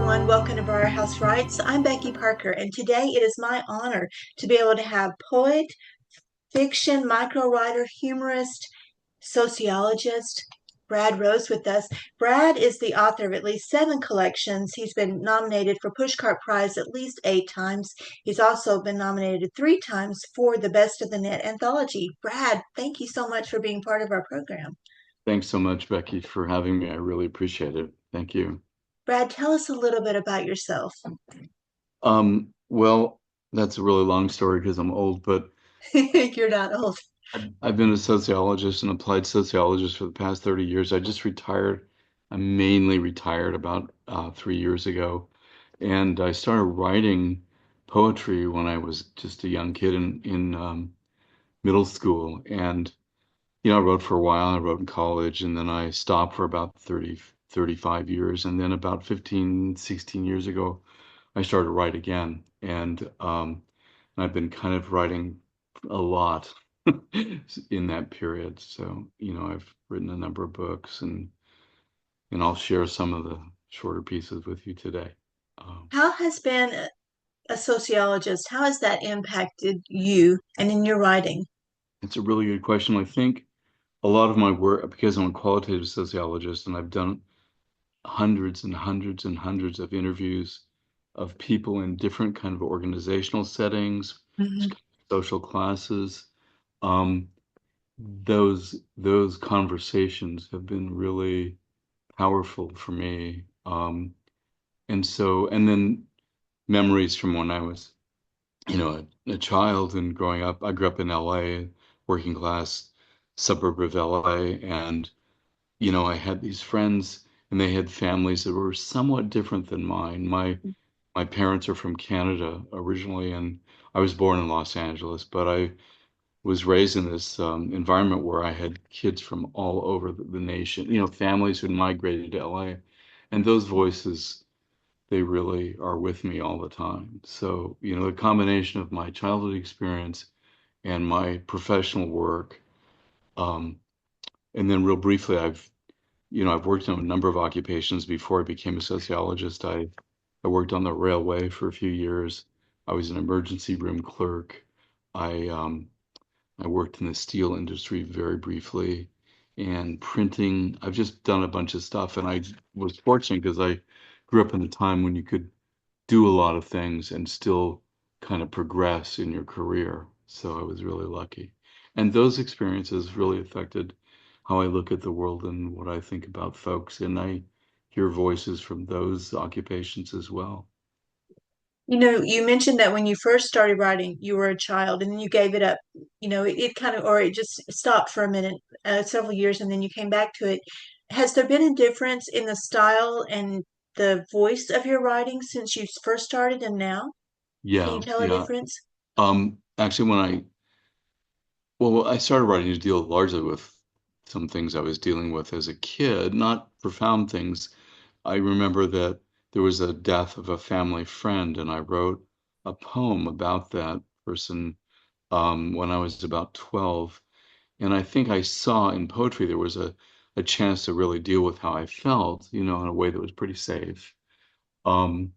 everyone. Welcome to Briar Haus Writes. I'm Becky Parker, and today it is my honor to be able to have poet, fiction, micro writer, humorist, sociologist, Brad Rose with us. Brad is the author of at least 7 collections. He's been nominated for Pushcart Prize at least 8 times. He's also been nominated 3 times for the Best of the Net Anthology. Brad, thank you so much for being part of our program. Thanks so much, Becky, for having me. I really appreciate it. Thank you. Brad, tell us a little bit about yourself. Well, that's a really long story because I'm old, but You're not old. I've been a sociologist and applied sociologist for the past 30 years. I just retired. I mainly retired about 3 years ago, and I started writing poetry when I was just a young kid in middle school. And I wrote for a while. I wrote in college, and then I stopped for about 35 years. And then about 15, 16 years ago, I started to write again. And I've been kind of writing a lot in that period. So, I've written a number of books, and I'll share some of the shorter pieces with you today. Um, How has been a sociologist, how has that impacted you and in your writing? it's a really good question. I think a lot of my work, because I'm a qualitative sociologist and I've done hundreds and hundreds and hundreds of interviews of people in different kind of organizational settings, Mhm. social classes. Um, those conversations have been really powerful for me. And then memories from when I was, a child and growing up. I grew up in LA, working class suburb of LA, and I had these friends and they had families that were somewhat different than mine. My parents are from Canada originally, and I was born in Los Angeles, but I was raised in this environment where I had kids from all over the nation, families who migrated to LA. And those voices, they really are with me all the time. So, the combination of my childhood experience and my professional work, um, and then real briefly, I've worked in a number of occupations before I became a sociologist. I worked on the railway for a few years. I was an emergency room clerk. I worked in the steel industry very briefly and printing. I've just done a bunch of stuff, and I was fortunate because I grew up in a time when you could do a lot of things and still kind of progress in your career. So I was really lucky. And those experiences really affected how I look at the world and what I think about folks. And I hear voices from those occupations as well. You mentioned that when you first started writing, you were a child and then you gave it up. It kind of, or it just stopped for a minute, several years, and then you came back to it. Has there been a difference in the style and the voice of your writing since you first started and now? Can you Yeah, tell a yeah. difference? Actually, I started writing to deal largely with some things I was dealing with as a kid, not profound things. I remember that there was a death of a family friend, and I wrote a poem about that person when I was about 12. And I think I saw in poetry there was a chance to really deal with how I felt, in a way that was pretty safe. Um,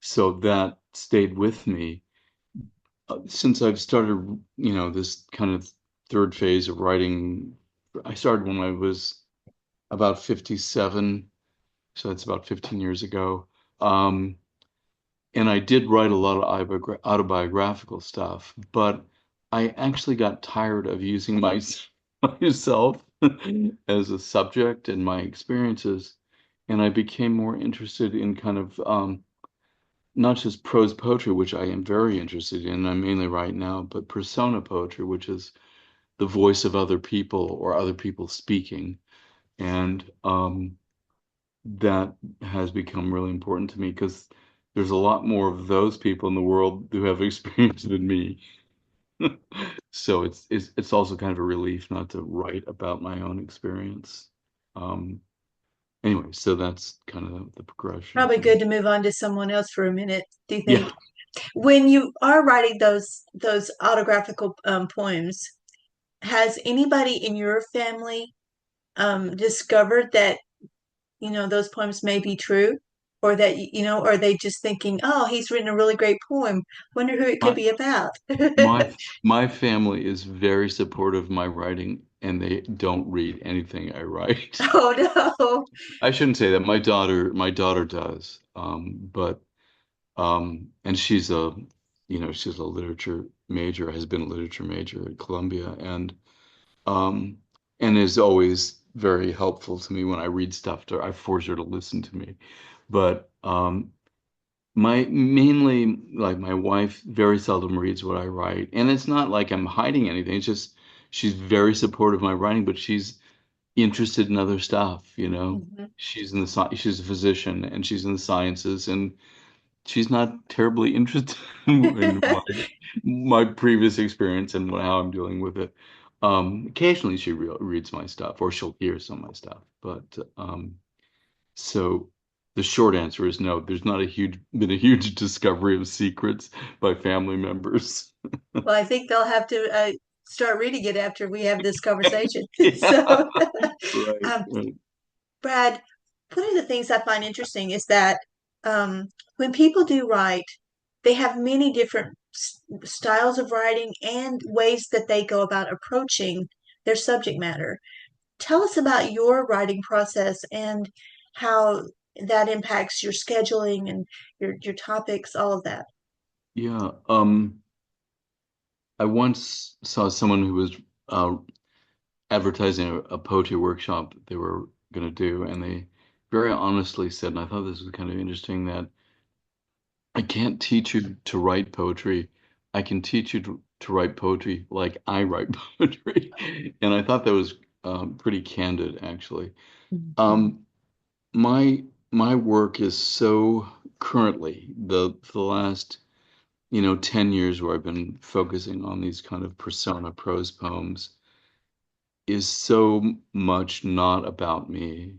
so that stayed with me. Since I've started, this kind of third phase of writing. I started when I was about 57, so that's about 15 years ago. Um, and I did write a lot of autobiographical stuff, but I actually got tired of using myself as a subject and my experiences, and I became more interested in kind of not just prose poetry, which I am very interested in, I mainly right now, but persona poetry, which is the voice of other people or other people speaking. And that has become really important to me because there's a lot more of those people in the world who have experience than me. So it's also kind of a relief not to write about my own experience. Um, anyway, so that's kind of the progression Probably for me. good to move on to someone else for a minute. Do you Yeah. think? When you are writing those autographical poems, has anybody in your family discovered that those poems may be true? or that or are they just thinking, oh, he's written a really great poem. Wonder who it could My be about. my family is very supportive of my writing, and they don't read anything I write. Oh no. I shouldn't say that. My daughter does. And she's a literature major, has been a literature major at Columbia, um, and is always very helpful to me when I read stuff to her. I force her to listen to me. But my mainly like my wife very seldom reads what I write, and it's not like I'm hiding anything. It's just she's very supportive of my writing, but she's interested in other stuff, you know. Mhm. She's a physician and she's in the sciences, and she's not terribly interested in my previous experience and how I'm dealing with it. Occasionally she reads my stuff or she'll hear some of my stuff, but so the short answer is no. There's not been a huge discovery of secrets by family members. Well, I think they'll have to start reading it after we have this conversation. Yeah, So, right, um, right. Brad, one of the things I find interesting is that when people do write, they have many different styles of writing and ways that they go about approaching their subject matter. Tell us about your writing process and how that impacts your scheduling and your topics, all of that. Yeah. I once saw someone who was uh, advertising a poetry workshop that they were going to do, and they very honestly said, and I thought this was kind of interesting, that I can't teach you to write poetry. I can teach you to write poetry like I write poetry. And I thought that was pretty candid, actually. Mhm. Um, my my work is so currently the last 10 years where I've been focusing on these kind of persona prose poems is so much not about me.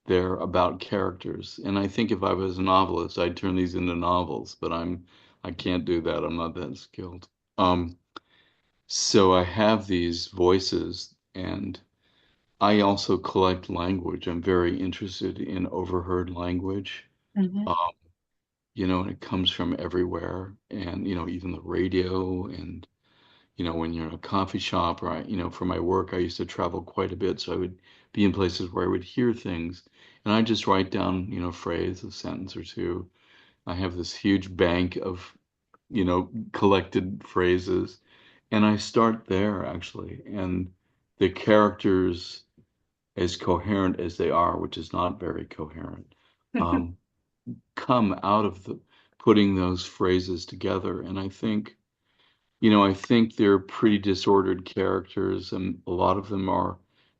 They're about characters. And I think if I was a novelist, I'd turn these into novels, but I can't do that. I'm not that skilled. Um, so I have these voices, and I also collect language. I'm very interested in overheard language. Mhm. Um, and it comes from everywhere, and even the radio, and when you're in a coffee shop, or for my work, I used to travel quite a bit, so I would be in places where I would hear things, and I just write down, a phrase, a sentence or two. I have this huge bank of, collected phrases, and I start there actually, and the characters, as coherent as they are, which is not very coherent, um, come out of the putting those phrases together, and I think they're pretty disordered characters, and a lot of them are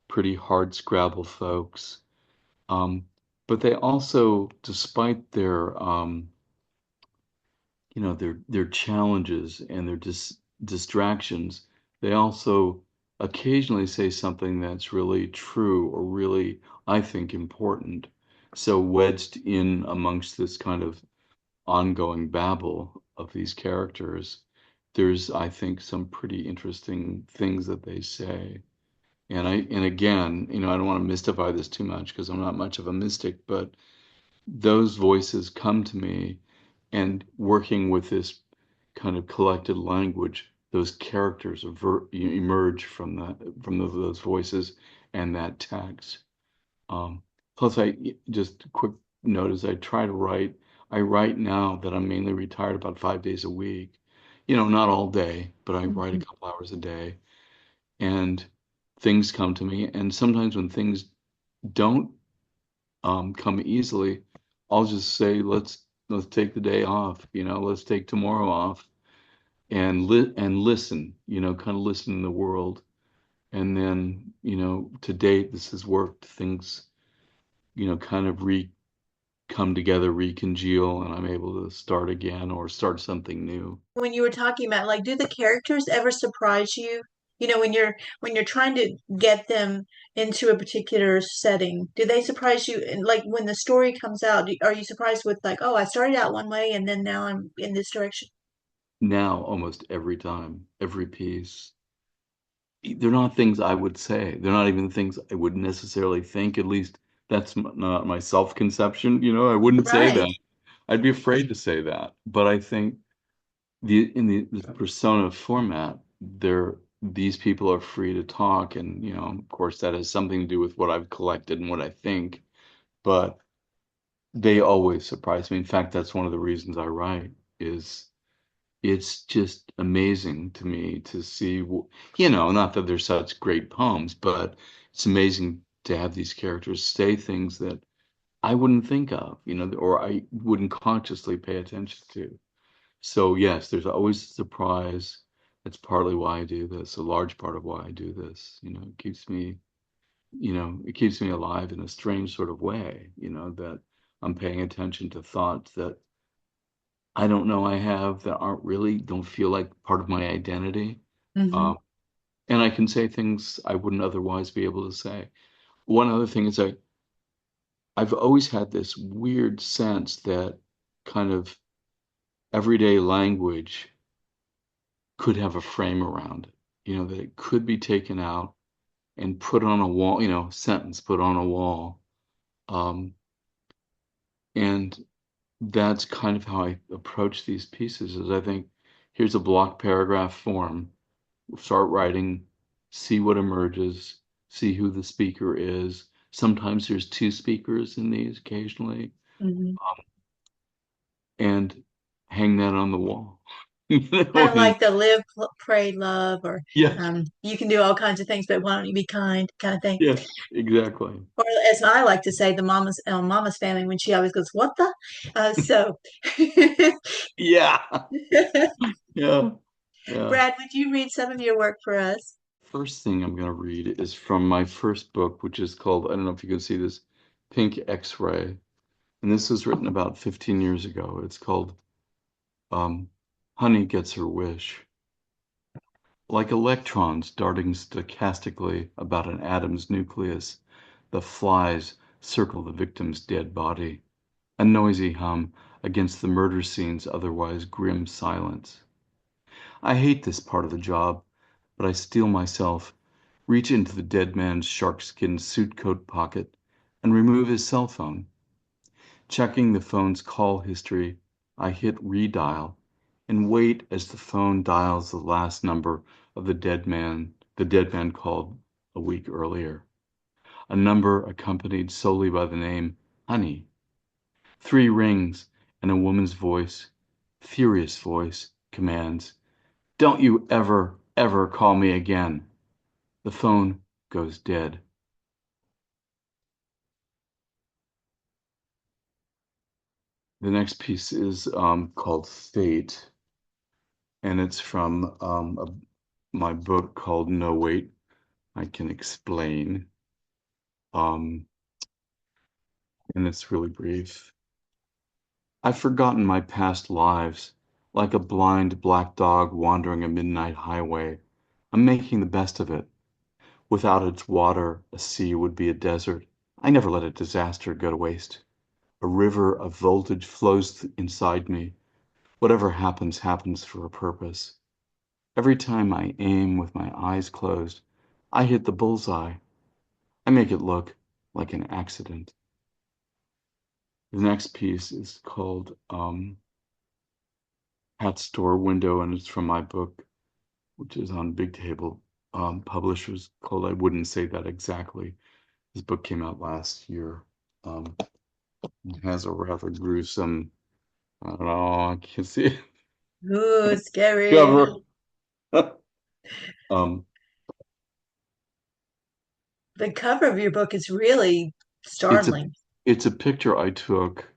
pretty hard scrabble folks. Um, but they also, despite their challenges and their distractions, they also occasionally say something that's really true or really, I think, important. So wedged in amongst this kind of ongoing babble of these characters, there's, I think, some pretty interesting things that they say. And again, I don't want to mystify this too much because I'm not much of a mystic, but those voices come to me, and working with this kind of collected language, those characters emerge from those voices and that text. Um, Plus, just a quick note is I write now that I'm mainly retired about 5 days a week. Not all day, but I write a Mhm. couple hours a day, and things come to me. And sometimes when things don't come easily, I'll just say, let's take the day off. Let's take tomorrow off and listen. Kind of listen in the world. And then, to date, this has worked. Things, kind of come together, recongeal, and I'm able to start again or start something new. When you were talking about, like, do the characters ever surprise you? When you're trying to get them into a particular setting, do they surprise you? And like when the story comes out, are you surprised with like, oh, I started out one way and then now I'm in this direction? Now, almost every time, every piece, they're not things I would say. They're not even things I would necessarily think, at least That's not my self-conception, I wouldn't say Right. that. I'd be afraid to say that. But I think the persona format, these people are free to talk, and of course, that has something to do with what I've collected and what I think. But they always surprise me. In fact, that's one of the reasons I write. Is It's just amazing to me to see, not that they're such great poems, but it's amazing to have these characters say things that I wouldn't think of, or I wouldn't consciously pay attention to. So yes, there's always a surprise. That's partly why I do this, a large part of why I do this. It keeps me alive in a strange sort of way, that I'm paying attention to thoughts that I don't know I have that don't feel like part of my identity. Hmm. Um, and I can say things I wouldn't otherwise be able to say. One other thing is I've always had this weird sense that kind of everyday language could have a frame around it, that it could be taken out and put on a wall, sentence put on a wall. Um, and that's kind of how I approach these pieces is I think here's a block paragraph form. Start writing, see what emerges, see who the speaker is. Sometimes there's two speakers in these occasionally, Hmm. and hang that on the wall. Kind of And like the live, pray, love, or yeah, you can do all kinds of things, but why don't you be kind kind of thing. yes, exactly. Or as I like to say, the mama's family when she always goes, "What the?" So, Yeah, yeah, yeah. Brad, would you read some of your work for us? First thing I'm going to read is from my first book, which is called, I don't know if you can see this, Pink X-Ray. And this was written about 15 years ago. It's called um, Honey Gets Her Wish. Like electrons darting stochastically about an atom's nucleus, the flies circle the victim's dead body, a noisy hum against the murder scene's otherwise grim silence. I hate this part of the job, but I steel myself, reach into the dead man's sharkskin suit coat pocket, and remove his cell phone. Checking the phone's call history, I hit redial and wait as the phone dials the last number of the dead man called a week earlier. A number accompanied solely by the name Honey. 3 rings, and a woman's voice, furious voice, commands, "Don't you ever, ever call me again." The phone goes dead. The next piece is called Fate, and it's from my book called No Wait, I Can Explain. Um, and it's really brief. I've forgotten my past lives, like a blind black dog wandering a midnight highway. I'm making the best of it. Without its water, a sea would be a desert. I never let a disaster go to waste. A river of voltage flows inside me. Whatever happens, happens for a purpose. Every time I aim with my eyes closed, I hit the bullseye. I make it look like an accident. The next piece is called Hat Store Window, and it's from my book, which is on Big Table Publishers, called I Wouldn't Say That Exactly. This book came out last year. Um, it has a rather gruesome, I don't know, I can't see it, Ooh, scary. cover. um, The cover of your book is really it's a startling. it's a picture I took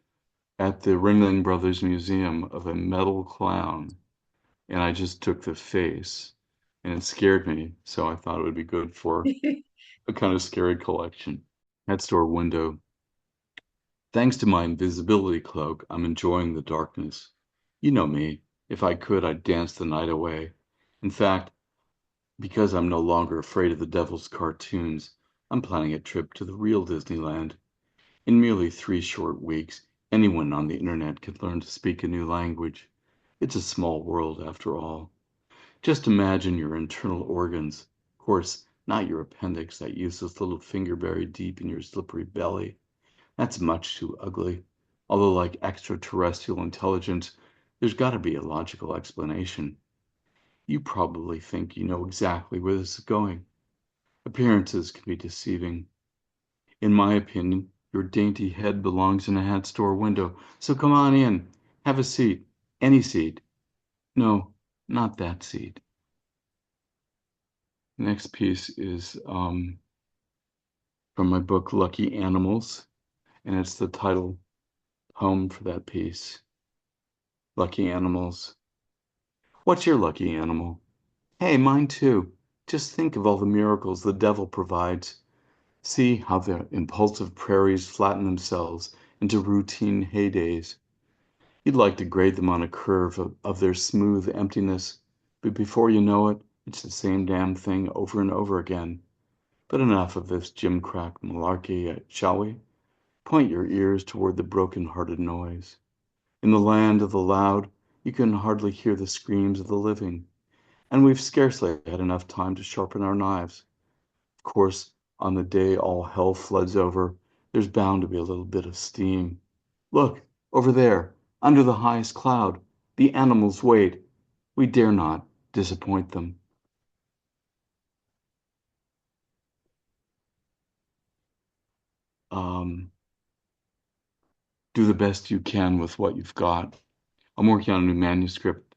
at the Ringling Brothers Museum of a metal clown, and I just took the face, and it scared me, so I thought it would be good for a kind of scary collection. Pet store window. Thanks to my invisibility cloak, I'm enjoying the darkness. You know me. If I could, I'd dance the night away. In fact, because I'm no longer afraid of the devil's cartoons, I'm planning a trip to the real Disneyland. In merely 3 short weeks, anyone on the internet can learn to speak a new language. It's a small world, after all. Just imagine your internal organs. Of course, not your appendix, that useless little finger buried deep in your slippery belly. That's much too ugly. Although, like extraterrestrial intelligence, there's got to be a logical explanation. You probably think you know exactly where this is going. Appearances can be deceiving. In my opinion, your dainty head belongs in a hat store window, so come on in. Have a seat. Any seat. No, not that seat. Next piece is from my book Lucky Animals, and it's the title poem for that piece. Lucky Animals. What's your lucky animal? Hey, mine too. Just think of all the miracles the devil provides. See how the impulsive prairies flatten themselves into routine heydays. You'd like to grade them on a curve of their smooth emptiness, but before you know it, it's the same damn thing over and over again. But enough of this gimcrack malarkey, shall we? Point your ears toward the broken-hearted noise. In the land of the loud, you can hardly hear the screams of the living, and we've scarcely had enough time to sharpen our knives. Of course, on the day all hell floods over, there's bound to be a little bit of steam. Look, over there, under the highest cloud, the animals wait. We dare not disappoint them. Um, do the best you can with what you've got. I'm working on a new manuscript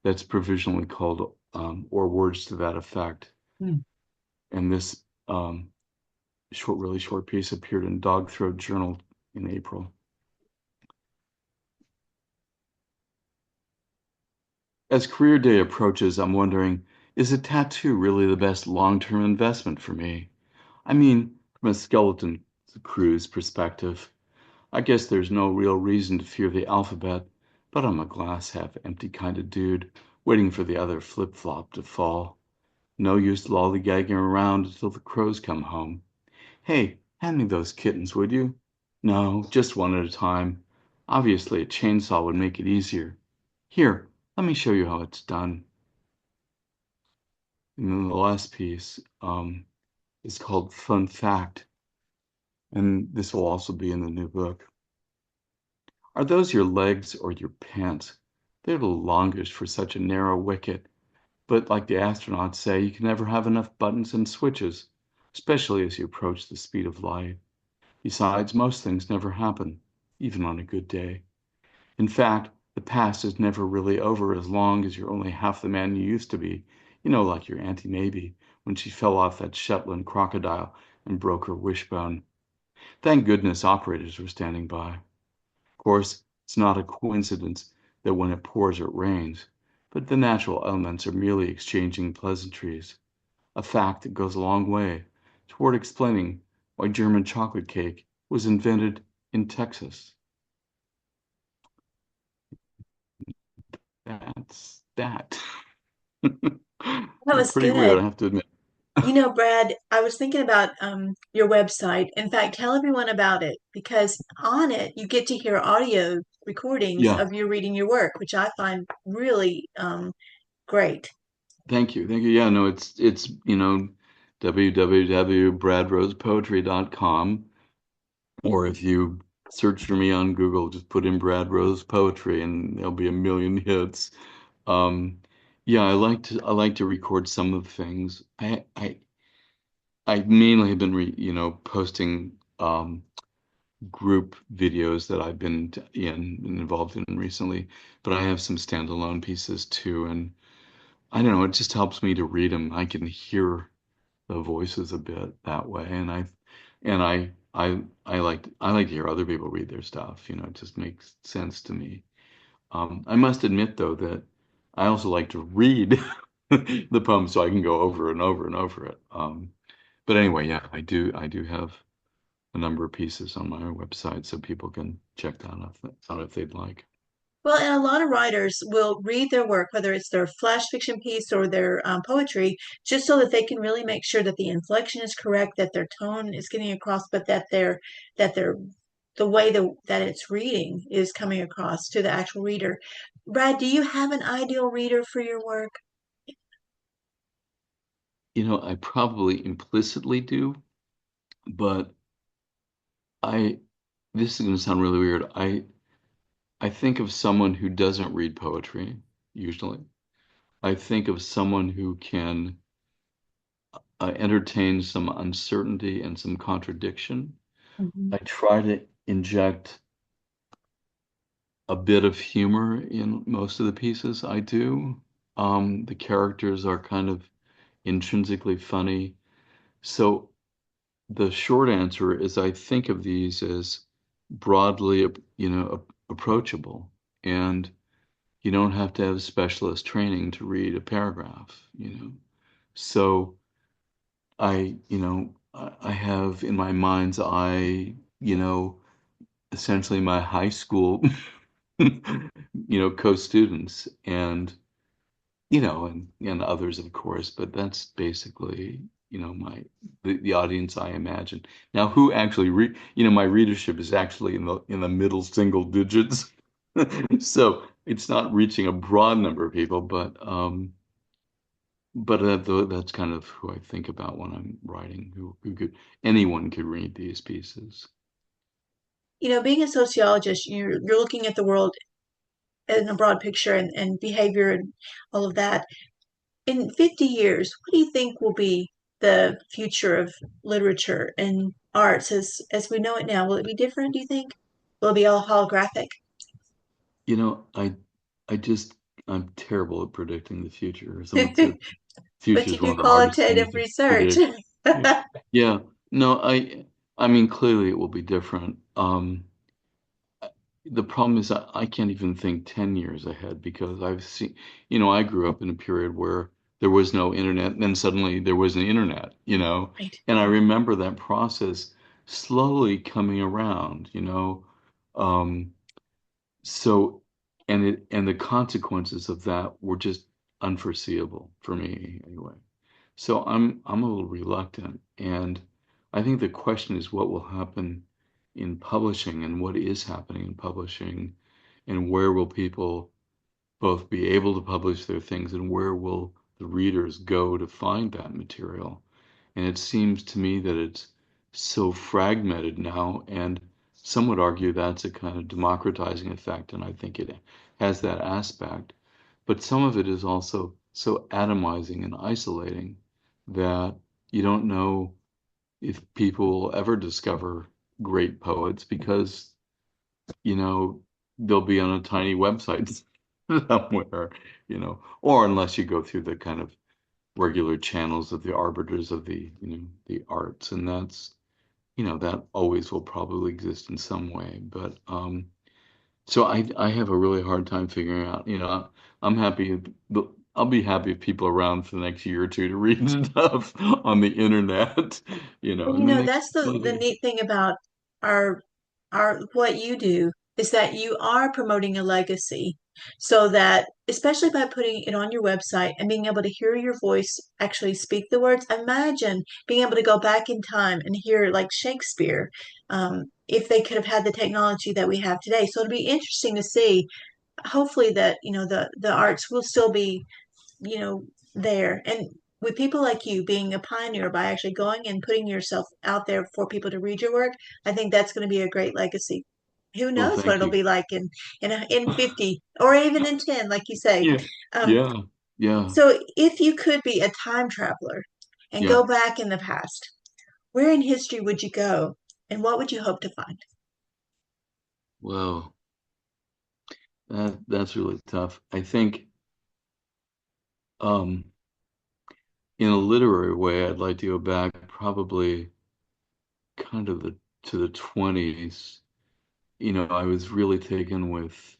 that's provisionally called or words to that effect. Hmm. And this really short piece appeared in Dog Throat Journal in April. As career day approaches, I'm wondering, is a tattoo really the best long-term investment for me? I mean, from a skeleton crew's perspective, I guess there's no real reason to fear the alphabet, but I'm a glass half empty kind of dude, waiting for the other flip-flop to fall. No use lollygagging around until the crows come home. Hey, hand me those kittens, would you? No, just one at a time. Obviously, a chainsaw would make it easier. Here, let me show you how it's done. And then the last piece is called Fun Fact, and this will also be in the new book. Are those your legs or your pants? They're a little longish for such a narrow wicket, but like the astronauts say, you can never have enough buttons and switches, especially as you approach the speed of light. Besides, most things never happen, even on a good day. In fact, the past is never really over as long as you're only half the man you used to be. You know, like your Auntie Maybe, when she fell off that Shetland crocodile and broke her wishbone. Thank goodness operators were standing by. Of course, it's not a coincidence that when it pours, it rains, but the natural elements are merely exchanging pleasantries, a fact that goes a long way toward explaining why German chocolate cake was invented in Texas. That's that. That was Pretty weird, good. I have to admit. You know, Brad, I was thinking about your website. In fact, tell everyone about it because on it you get to hear audio recordings Yeah, of you reading your work, which I find really great. thank you. Thank you. Yeah, no, it's www.bradrosepoetry.com, or if you search for me on Google, just put in Brad Rose Poetry and there'll be a million hits. Um, yeah, I like to record some of the things. I mainly have been posting group videos that I've been in and involved in recently, but I have some standalone pieces too, and I don't know, it just helps me to read them. I can hear the voices a bit that way, and I like to hear other people read their stuff. It just makes sense to me. I must admit though that I also like to read the poem so I can go over and over and over it. But anyway, yeah, I do have a number of pieces on my website so people can check that out if they'd like. Well, and a lot of writers will read their work, whether it's their flash fiction piece or their poetry, just so that they can really make sure that the inflection is correct, that their tone is getting across, but that the way that it's reading is coming across to the actual reader. Brad, do you have an ideal reader for your work? I probably implicitly do, but I, this is going to sound really weird. I think of someone who doesn't read poetry, usually. I think of someone who can entertain some uncertainty and some contradiction. Mhm. I try to inject a bit of humor in most of the pieces I do. The characters are kind of intrinsically funny. So the short answer is I think of these as broadly, approachable. And you don't have to have specialist training to read a paragraph. So I have in my mind's eye, essentially my high school, co-students and others, of course, but that's basically, the audience I imagine. Now, who actually my readership is actually in the middle single digits. So it's not reaching a broad number of people, but that's kind of who I think about when I'm writing, anyone could read these pieces. Being a sociologist, you're looking at the world in a broad picture and behavior and all of that. In 50 years, what do you think will be the future of literature and arts as we know it now? Will it be different, do you think? Will it be all holographic? You know, I I just I'm terrible at predicting the future. Someone said But future you is one do of the hardest qualitative things to research. predict. Yeah. No, I mean clearly it will be different. The problem is I can't even think 10 years ahead because I've seen, I grew up in a period where there was no internet, and then suddenly there was an internet. Right. And I remember that process slowly coming around. Um, so, and the consequences of that were just unforeseeable for me anyway. So I'm a little reluctant, and I think the question is what will happen in publishing and what is happening in publishing, and where will people both be able to publish their things and where will the readers go to find that material. And it seems to me that it's so fragmented now, and some would argue that's a kind of democratizing effect, and I think it has that aspect. But some of it is also so atomizing and isolating that you don't know if people will ever discover great poets because, they'll be on a tiny website somewhere, or unless you go through the kind of regular channels of the arbiters of the arts, and that always will probably exist in some way. But so I have a really hard time figuring out. I'm happy. I'll be happy if people are around for the next year or two to read stuff on the internet, And and then they that's the maybe. neat thing about our what you do is that you are promoting a legacy so that especially by putting it on your website and being able to hear your voice actually speak the words, imagine being able to go back in time and hear like Shakespeare, if they could have had the technology that we have today. So it'll be interesting to see, hopefully that, the arts will still be, there. And with people like you being a pioneer by actually going and putting yourself out there for people to read your work, I think that's going to be a great legacy. Who Well, knows what thank it'll you. be like in 50 or even in 10, like you say. Yeah, Um, yeah, yeah, so if you could be a time traveler and yeah. go back in the past, where in history would you go and what would you hope to find? Well, that's really tough. I think um, in a literary way, I'd like to go back probably kind of to the 20s. I was really taken with,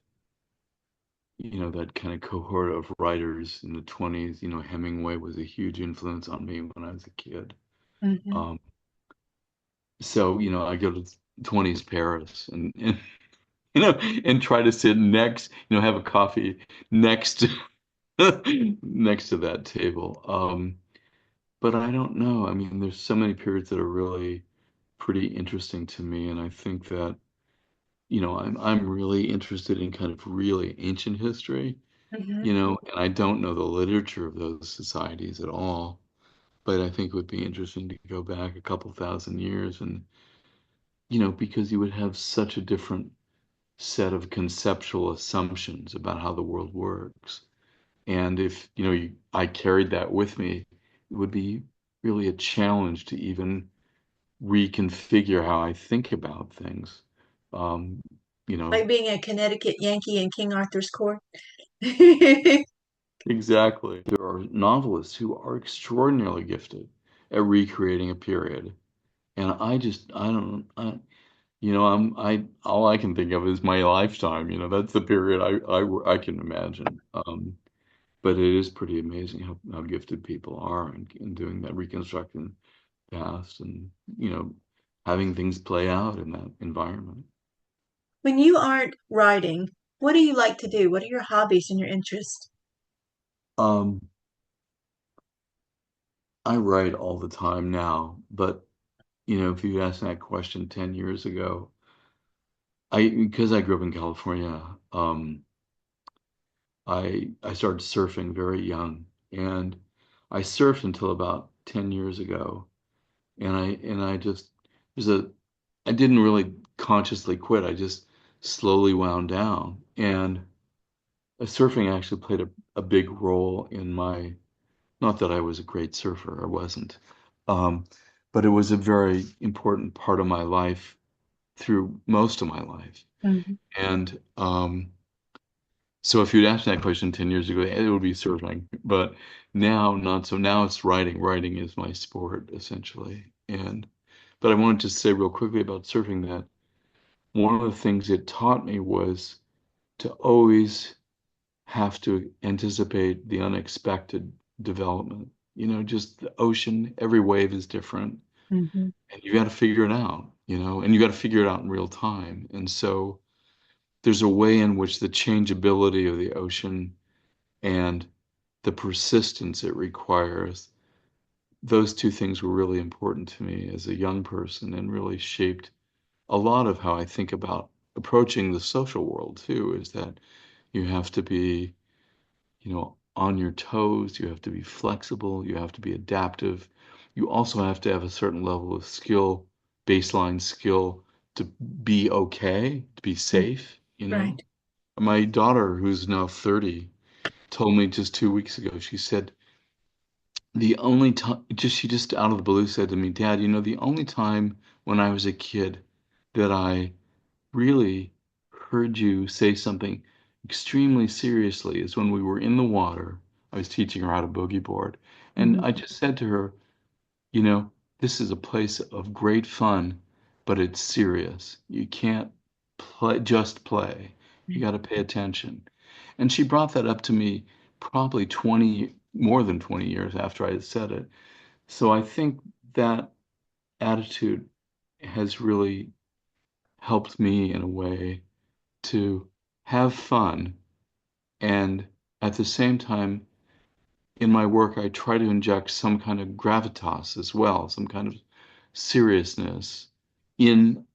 that kind of cohort of writers in the 20s. Hemingway was a huge influence on me when I was a kid. Hmm. Um, so, I go to 20s Paris and and try to sit next, have a coffee next next to that table. But I don't know. I mean, there's so many periods that are really pretty interesting to me, and I think that, I'm really interested in kind of really ancient history, Hmm. and I don't know the literature of those societies at all. but I think it would be interesting to go back a couple thousand years and, because you would have such a different set of conceptual assumptions about how the world works. And if, I carried that with me, it would be really a challenge to even reconfigure how I think about things. Um, you know, Like being a Connecticut Yankee in King Arthur's court. exactly. There are novelists who are extraordinarily gifted at recreating a period. And I don't, all I can think of is my lifetime. That's the period I can imagine. But it is pretty amazing how gifted people are in doing that, reconstructing past and, you know, having things play out in that environment. When you aren't writing, what do you like to do? What are your hobbies and your interests? Um, I write all the time now, but if you asked that question 10 years ago, because I grew up in California, I started surfing very young, and I surfed until about 10 years ago, and I just there's a I didn't really consciously quit. I just slowly wound down, and surfing actually played a big role in my, not that I was a great surfer, I wasn't, um, but it was a very important part of my life through most of my life. Mhm. And so if you'd asked that question 10 years ago, it would be surfing. But now, not so. Now it's writing. Writing is my sport, essentially. But I wanted to say real quickly about surfing that one of the things it taught me was to always have to anticipate the unexpected development. Just the ocean, every wave is different, Mhm. and you got to figure it out, and you got to figure it out in real time. And so there's a way in which the changeability of the ocean and the persistence it requires, those two things were really important to me as a young person and really shaped a lot of how I think about approaching the social world too, is that you have to be, on your toes, you have to be flexible, you have to be adaptive. You also have to have a certain level of skill, baseline skill to be okay, to be Mm. safe. Right. My daughter, who's now 30, told me just 2 weeks ago, she said, the only time, she just out of the blue said to me, Dad, the only time when I was a kid that I really heard you say something extremely seriously is when we were in the water. I was teaching her how to boogie board. And Mhm. I just said to her, you know, this is a place of great fun, but it's serious. You can't just play. You got to pay attention. And she brought that up to me probably more than 20 years after I had said it. So I think that attitude has really helped me in a way to have fun. And at the same time, in my work, I try to inject some kind of gravitas as well, some kind of seriousness in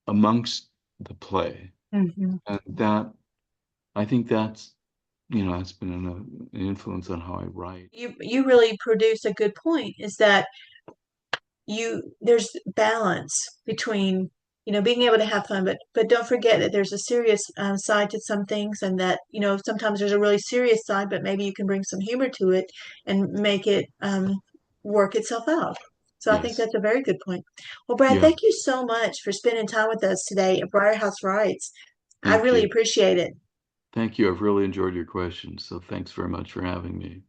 amongst the play. Mhm. And I think that's been an influence on how I write. You really produce a good point, is that there's balance between being able to have fun, but don't forget that there's a serious side to some things, and that sometimes there's a really serious side, but maybe you can bring some humor to it and make it work itself out. So I think Yes. that's a very good point. Well, Brad, Yeah. thank you so much for spending time with us today at Briar House Writes. I Thank really you. appreciate it. Thank you. I've really enjoyed your questions. So thanks very much for having me.